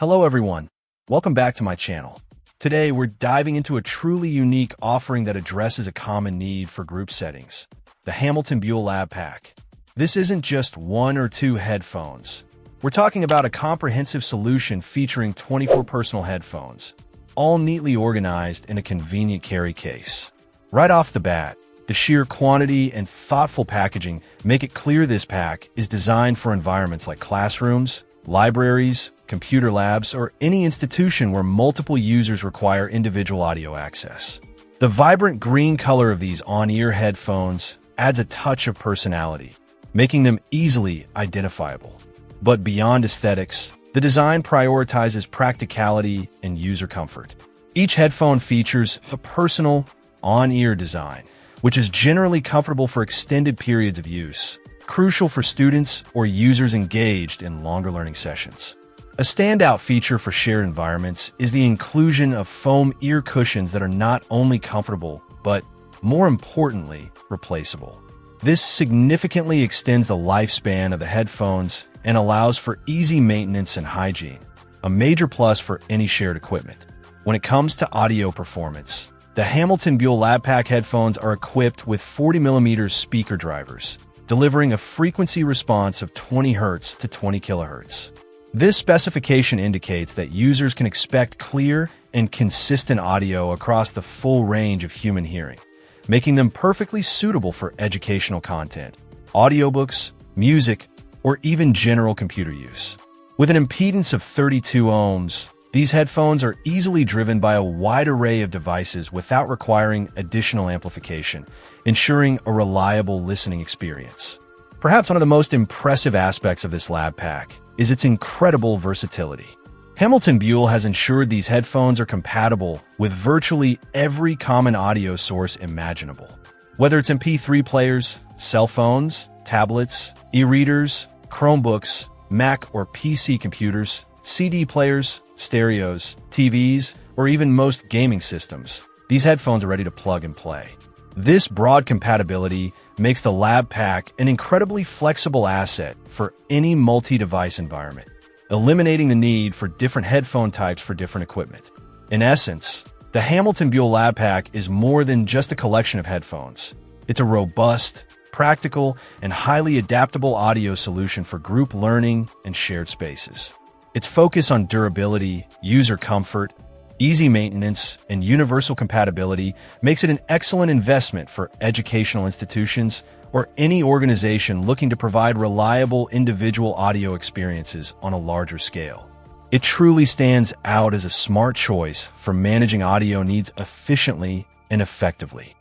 Hello everyone, welcome back to my channel. Today we're diving into a truly unique offering that addresses a common need for group settings, the HamiltonBuhl Lab Pack. This isn't just one or two headphones. We're talking about a comprehensive solution featuring 24 personal headphones, all neatly organized in a convenient carry case. Right off the bat, the sheer quantity and thoughtful packaging make it clear this pack is designed for environments like classrooms, libraries, computer labs, or any institution where multiple users require individual audio access. The vibrant green color of these on-ear headphones adds a touch of personality, making them easily identifiable. But beyond aesthetics, the design prioritizes practicality and user comfort. Each headphone features a personal, on-ear design, which is generally comfortable for extended periods of use, crucial for students or users engaged in longer learning sessions. A standout feature for shared environments is the inclusion of foam ear cushions that are not only comfortable, but, more importantly, replaceable. This significantly extends the lifespan of the headphones and allows for easy maintenance and hygiene, a major plus for any shared equipment. When it comes to audio performance, the HamiltonBuhl Lab Pack headphones are equipped with 40mm speaker drivers, delivering a frequency response of 20 Hz to 20 kHz. This specification indicates that users can expect clear and consistent audio across the full range of human hearing, making them perfectly suitable for educational content, audiobooks, music, or even general computer use. With an impedance of 32 ohms, these headphones are easily driven by a wide array of devices without requiring additional amplification, ensuring a reliable listening experience. Perhaps one of the most impressive aspects of this lab pack is its incredible versatility. HamiltonBuhl has ensured these headphones are compatible with virtually every common audio source imaginable. Whether it's MP3 players, cell phones, tablets, e-readers, Chromebooks, Mac or PC computers, CD players, stereos, TVs, or even most gaming systems, these headphones are ready to plug and play. This broad compatibility makes the Lab Pack an incredibly flexible asset for any multi-device environment, eliminating the need for different headphone types for different equipment. In essence, the HamiltonBuhl Lab Pack is more than just a collection of headphones. It's a robust, practical, and highly adaptable audio solution for group learning and shared spaces. Its focus on durability, user comfort, easy maintenance, and universal compatibility makes it an excellent investment for educational institutions or any organization looking to provide reliable individual audio experiences on a larger scale. It truly stands out as a smart choice for managing audio needs efficiently and effectively.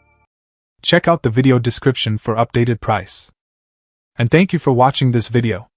Check out the video description for updated price. And thank you for watching this video.